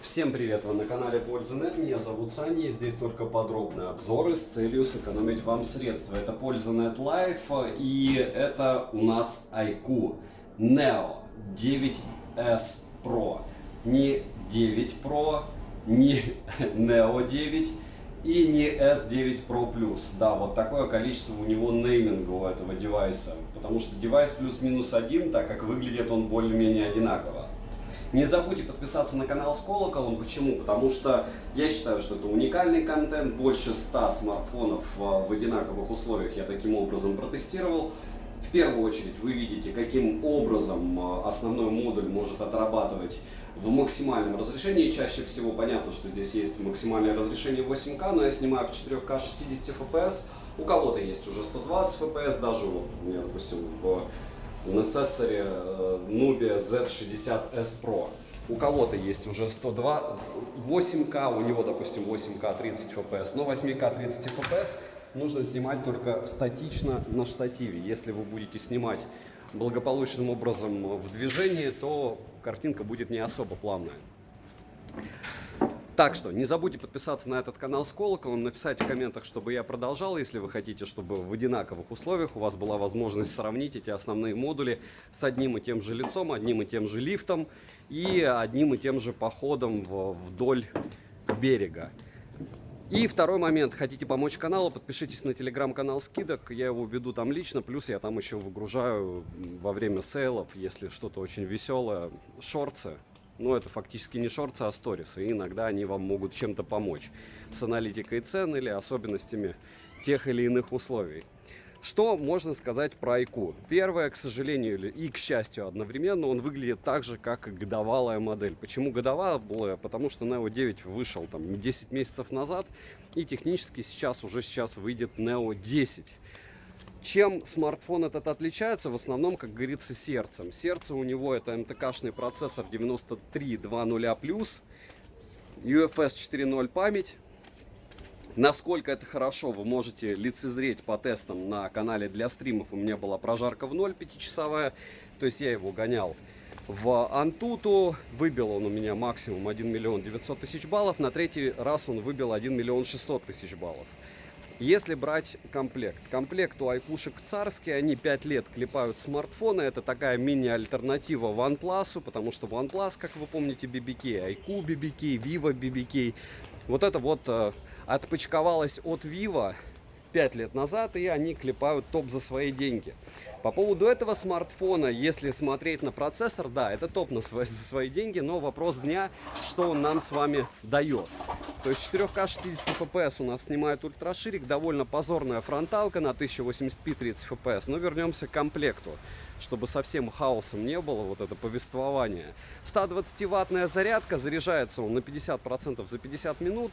Всем привет! Вы на канале Польза.нет, меня зовут Саня, и здесь только подробные обзоры с целью сэкономить вам средства. Это Польза.нет Life, и это у нас iQOO Neo 9S Pro. Не 9 Pro, не Neo 9 и не S9 Pro Plus. Да, вот такое количество у него нейминга у этого девайса, потому что девайс плюс-минус один, так как выглядит он более-менее одинаково. Не забудьте подписаться на канал с колоколом. Почему? Потому что я считаю, что это уникальный контент. Больше 100 смартфонов в одинаковых условиях я таким образом протестировал. В первую очередь вы видите, каким образом основной модуль может отрабатывать в максимальном разрешении. Чаще всего понятно, что здесь есть максимальное разрешение 8К, но я снимаю в 4К 60 FPS. У кого-то есть уже 120 FPS, даже вот, допустим, в Necessary Nubia Z60S Pro. У кого-то есть уже 102, 8К, у него, допустим, 8К 30 FPS, но 8К 30 FPS нужно снимать только статично на штативе. Если вы будете снимать благополучным образом в движении, то картинка будет не особо плавная. Так что не забудьте подписаться на этот канал с колоколом, написать в комментах, чтобы я продолжал, если вы хотите, чтобы в одинаковых условиях у вас была возможность сравнить эти основные модули с одним и тем же лицом, одним и тем же лифтом и одним и тем же походом вдоль берега. И второй момент, хотите помочь каналу, подпишитесь на телеграм-канал скидок, я его веду там лично, плюс я там еще выгружаю во время сейлов, если что-то очень веселое, шортсы. Но это фактически не шортсы, а сторисы, и иногда они вам могут чем-то помочь с аналитикой цен или особенностями тех или иных условий. Что можно сказать про iQOO? Первое, к сожалению, и к счастью одновременно, он выглядит так же, как и годовалая модель. Почему годовалая? Потому что Neo 9 вышел там 10 месяцев назад, и технически сейчас выйдет Neo 10. Чем смартфон этот отличается? В основном, как говорится, сердцем. Сердце у него это МТК-шный процессор 9320+, UFS 4.0 память. Насколько это хорошо, вы можете лицезреть по тестам на канале для стримов. У меня была прожарка в 0 5-часовая, то есть я его гонял в Antutu. Выбил он у меня максимум 1 900 000 баллов, на третий раз он выбил 1 600 000 баллов. Если брать комплект у iQOOшек царские, они 5 лет клепают смартфоны, это такая мини-альтернатива OnePlus, потому что OnePlus, как вы помните, BBK, iQOO BBK, Vivo BBK, вот это вот отпочковалось от Vivo 5 лет назад, и они клепают топ за свои деньги. По поводу этого смартфона, если смотреть на процессор, да, это топ за свои деньги, но вопрос дня, что он нам с вами дает. То есть 4К 60 FPS у нас снимает ультраширик, довольно позорная фронталка на 1080p 30 FPS, но вернемся к комплекту, чтобы совсем хаосом не было вот это повествование. 120-ваттная зарядка, заряжается он на 50% за 50 минут,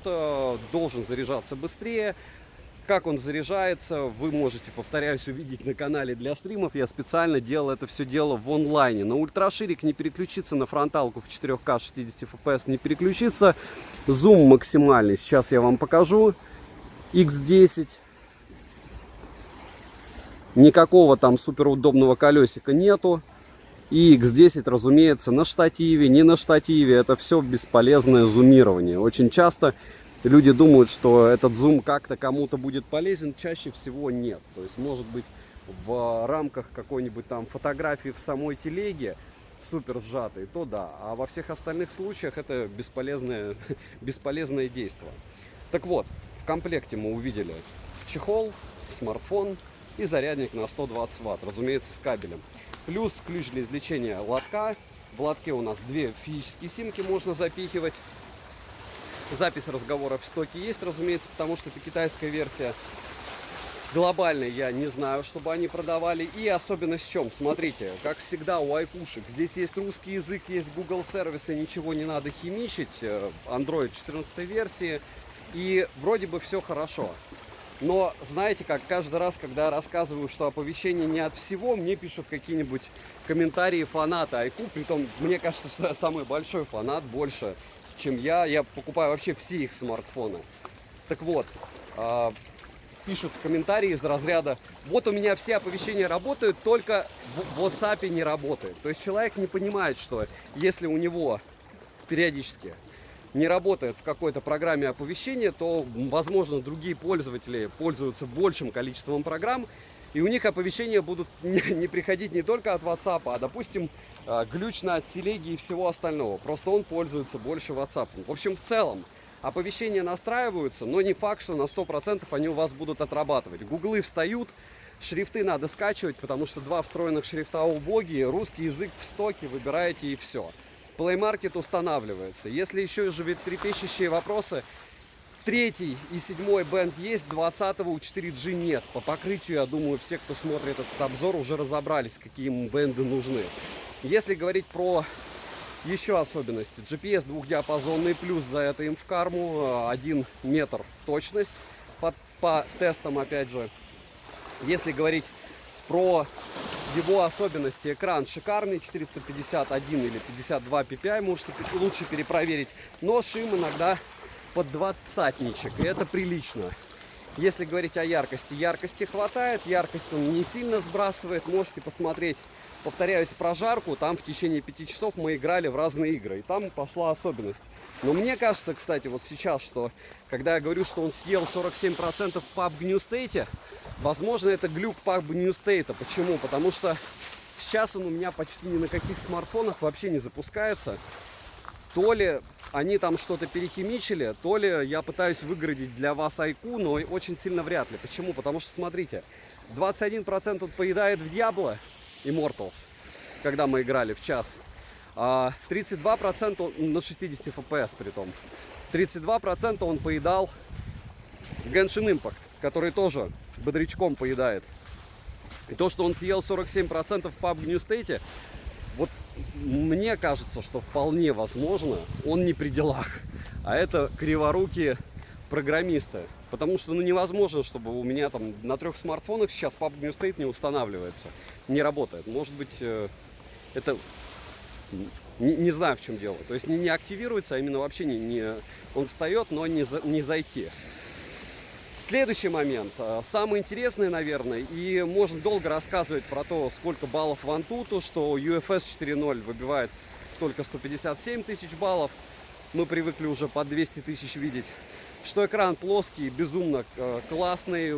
должен заряжаться быстрее. Как он заряжается, вы можете, повторяюсь, увидеть на канале для стримов. Я специально делал это все дело в онлайне. На ультраширик не переключиться, на фронталку в 4К 60 FPS не переключиться. Зум максимальный, сейчас я вам покажу. X10. Никакого там суперудобного колесика нету. И X10, разумеется, на штативе, не на штативе. Это все бесполезное зумирование. Очень часто люди думают, что этот зум как-то кому-то будет полезен, чаще всего нет. То есть, может быть, в рамках какой-нибудь там фотографии в самой телеге супер сжатой, то да. А во всех остальных случаях это бесполезное действие. Так вот, в комплекте мы увидели чехол, смартфон и зарядник на 120 Вт, разумеется, с кабелем. Плюс ключ для извлечения лотка. В лотке у нас 2 физические симки можно запихивать. Запись разговоров в стоке есть, разумеется, потому что это китайская версия. Глобальной я не знаю, чтобы они продавали. И особенность в чем? Смотрите, как всегда у iQOOшек, здесь есть русский язык, есть Google сервисы, ничего не надо химичить. Android 14 версии. И вроде бы все хорошо. Но знаете, как каждый раз, когда я рассказываю, что оповещение не от всего, мне пишут какие-нибудь комментарии фанаты iQOO. Притом, мне кажется, что я самый большой фанат, больше чем я покупаю вообще все их смартфоны. Так вот, пишут комментарии из разряда: вот у меня все оповещения работают, только в WhatsApp не работает. То есть человек не понимает, что если у него периодически не работает в какой-то программе оповещения, то, возможно, другие пользователи пользуются большим количеством программ, и у них оповещения будут не приходить не только от WhatsApp, а, допустим, глючно от телеги и всего остального. Просто он пользуется больше WhatsApp. В общем, в целом, оповещения настраиваются, но не факт, что на 100% они у вас будут отрабатывать. Гуглы встают, шрифты надо скачивать, потому что 2 встроенных шрифта убогие, русский язык в стоке, выбираете и все. Play Market устанавливается. Если еще живет трепещущие вопросы, 3 и 7 бенд есть, 20 у 4G нет. По покрытию, я думаю, все, кто смотрит этот обзор, уже разобрались, какие им бенды нужны. Если говорить про еще особенности, GPS двухдиапазонный, плюс за это им в карму 1 метр точность по тестам, опять же. Если говорить про его особенности, экран шикарный, 451 или 52 ppi, можете лучше перепроверить, но шим иногда под 20-ничек, и это прилично. Если говорить о яркости, яркости хватает, яркость он не сильно сбрасывает, можете посмотреть, повторяюсь, прожарку, там в течение 5 часов мы играли в разные игры, и там пошла особенность. Но мне кажется, кстати, вот сейчас, что, когда я говорю, что он съел 47% в PUBG New State, возможно, это глюк PUBG New State. Почему? Потому что сейчас он у меня почти ни на каких смартфонах вообще не запускается. То ли они там что-то перехимичили, то ли я пытаюсь выгородить для вас IQ, но очень сильно вряд ли. Почему? Потому что, смотрите, 21% он поедает в Diablo Immortals, когда мы играли в час, а 32% он, на 60 FPS при том, 32% он поедал в Genshin Impact, который тоже бодрячком поедает. И то, что он съел 47% в PUBG New State, вот мне кажется, что вполне возможно, он не при делах, а это криворукие программисты. Потому что невозможно, чтобы у меня там на 3 смартфонах сейчас PUBG New State не устанавливается, не работает. Может быть, это не знаю, в чем дело. То есть не активируется, а именно вообще он встает, но не зайти. Следующий момент, самый интересный, наверное, и можно долго рассказывать про то, сколько баллов в Antutu, что UFS 4.0 выбивает только 157 тысяч баллов, мы привыкли уже по 200 тысяч видеть, что экран плоский, безумно классный,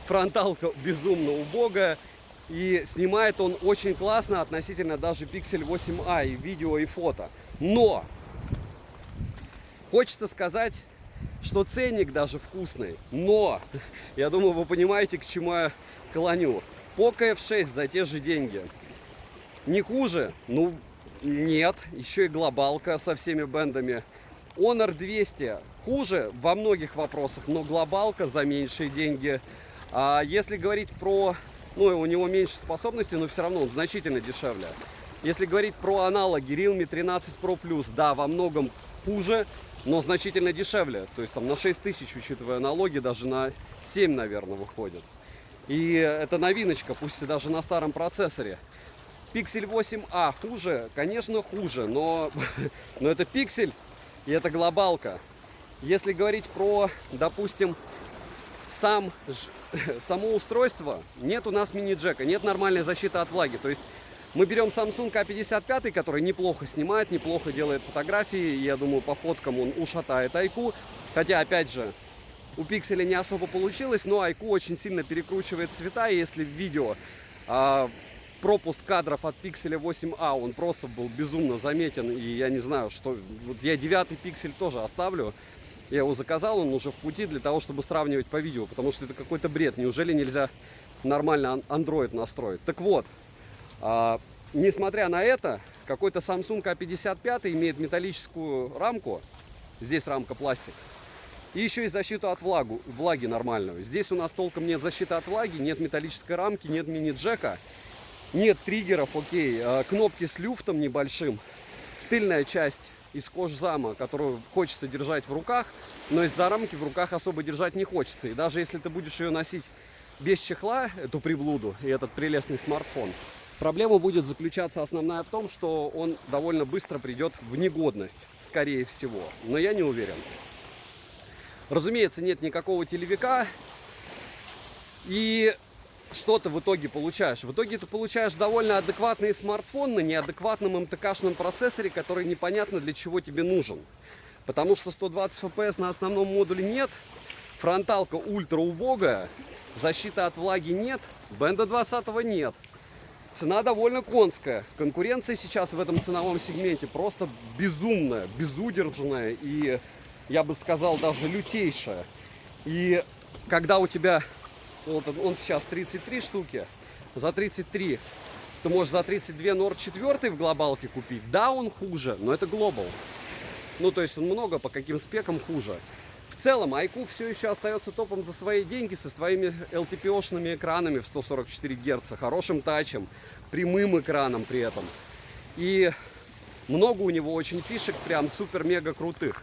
фронталка безумно убогая, и снимает он очень классно относительно даже Pixel 8a и видео, и фото. Но хочется сказать, что ценник даже вкусный, но я думаю, вы понимаете, к чему я клоню. Poco F6 за те же деньги не хуже? Ну нет, еще и глобалка со всеми бендами. Honor 200 хуже во многих вопросах, но глобалка за меньшие деньги. А если говорить про, у него меньше способностей, но все равно он значительно дешевле. Если говорить про аналоги, Realme 13 Pro Plus, да, во многом хуже, но значительно дешевле. То есть там на 6000, учитывая налоги, даже на 7, наверное, выходит. И это новиночка, пусть и даже на старом процессоре. Pixel 8a хуже? Конечно, хуже, но это Pixel и это глобалка. Если говорить про, допустим, само устройство, нет у нас мини-джека, нет нормальной защиты от влаги. То есть мы берем Samsung A55, который неплохо снимает, неплохо делает фотографии. Я думаю, по фоткам он ушатает IQ. Хотя, опять же, у Pixel не особо получилось, но IQ очень сильно перекручивает цвета. И если в видео пропуск кадров от Pixel 8a, он просто был безумно заметен. И я не знаю, что... Вот я 9-й Pixel тоже оставлю. Я его заказал, он уже в пути для того, чтобы сравнивать по видео. Потому что это какой-то бред. Неужели нельзя нормально Android настроить? Так вот. Несмотря на это, какой-то Samsung A55 имеет металлическую рамку, здесь рамка пластик, и еще и защиту от влаги нормальную. Здесь у нас толком нет защиты от влаги, нет металлической рамки, нет мини-джека, нет триггеров, окей, кнопки с люфтом небольшим, тыльная часть из кожзама, которую хочется держать в руках, но из-за рамки в руках особо держать не хочется. И даже если ты будешь ее носить без чехла, эту приблуду и этот прелестный смартфон, проблема будет заключаться основная в том, что он довольно быстро придет в негодность, скорее всего. Но я не уверен. Разумеется, нет никакого телевика. И что ты в итоге получаешь? В итоге ты получаешь довольно адекватный смартфон на неадекватном МТК-шном процессоре, который непонятно для чего тебе нужен. Потому что 120 FPS на основном модуле нет, фронталка ультра убогая, защиты от влаги нет, бенда 20 нет. Цена довольно конская. Конкуренция сейчас в этом ценовом сегменте просто безумная, безудержная и, я бы сказал, даже лютейшая. И когда у тебя, вот он сейчас 33 штуки, за 33 ты можешь за 32 Nord 4 в глобалке купить. Да, он хуже, но это глобал. Ну, то есть он много по каким спекам хуже. В целом, iQOO все еще остается топом за свои деньги со своими LTPO-шными экранами в 144 Гц, хорошим тачем, прямым экраном при этом. И много у него очень фишек, прям супер-мега крутых.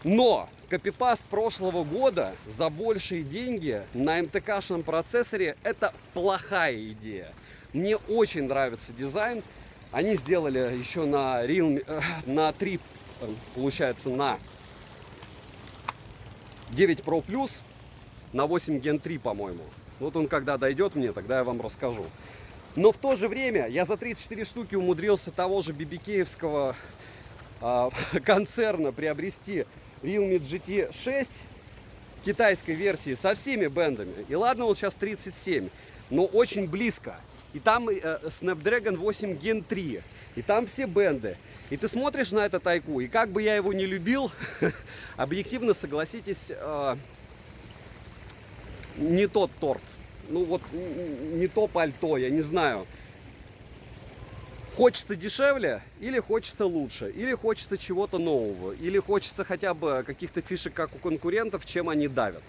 Но копипаст прошлого года за большие деньги на МТК-шном процессоре — это плохая идея. Мне очень нравится дизайн. Они сделали еще на Realme, на 3, получается, на 9 Pro Plus, на 8 Gen 3, по-моему. Вот он когда дойдет мне, тогда я вам расскажу. Но в то же время я за 34 штуки умудрился того же BBK-евского концерна приобрести Realme GT 6 китайской версии со всеми бендами. И ладно, он сейчас 37, но очень близко. И там Snapdragon 8 Gen 3. И там все бенды. И ты смотришь на этот iQOO, и как бы я его не любил, объективно, согласитесь, не тот торт. Ну вот, не то пальто, я не знаю. Хочется дешевле, или хочется лучше, или хочется чего-то нового, или хочется хотя бы каких-то фишек, как у конкурентов, чем они давят.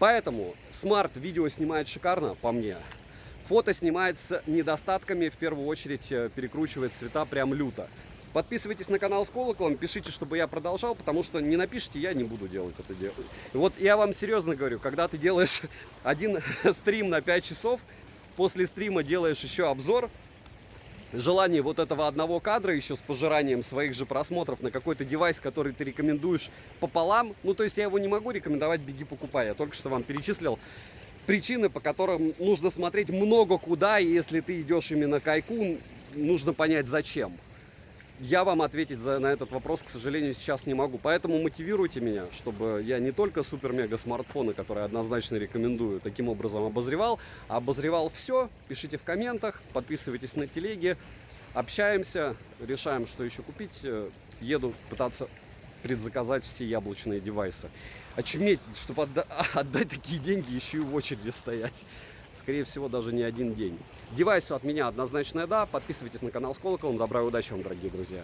Поэтому Smart видео снимает шикарно, по мне. Фото снимает с недостатками, в первую очередь перекручивает цвета прям люто. Подписывайтесь на канал с колоколом, пишите, чтобы я продолжал, потому что не напишите, я не буду делать это дело. Вот я вам серьезно говорю, когда ты делаешь один стрим на 5 часов, после стрима делаешь еще обзор, желание вот этого одного кадра еще с пожиранием своих же просмотров на какой-то девайс, который ты рекомендуешь пополам, ну то есть я его не могу рекомендовать, беги покупай, я только что вам перечислил причины, по которым нужно смотреть много куда, и если ты идешь именно к iQOO, нужно понять зачем. Я вам ответить на этот вопрос, к сожалению, сейчас не могу. Поэтому мотивируйте меня, чтобы я не только супер-мега смартфоны, которые однозначно рекомендую, таким образом обозревал, а обозревал все. Пишите в комментах, подписывайтесь на телеги, общаемся, решаем, что еще купить. Еду пытаться предзаказать все яблочные девайсы. Очуметь, чтобы отдать такие деньги, еще и в очереди стоять. Скорее всего, даже не один день. Девайсу от меня однозначное да. Подписывайтесь на канал с колоколом. Добра и удачи вам, дорогие друзья.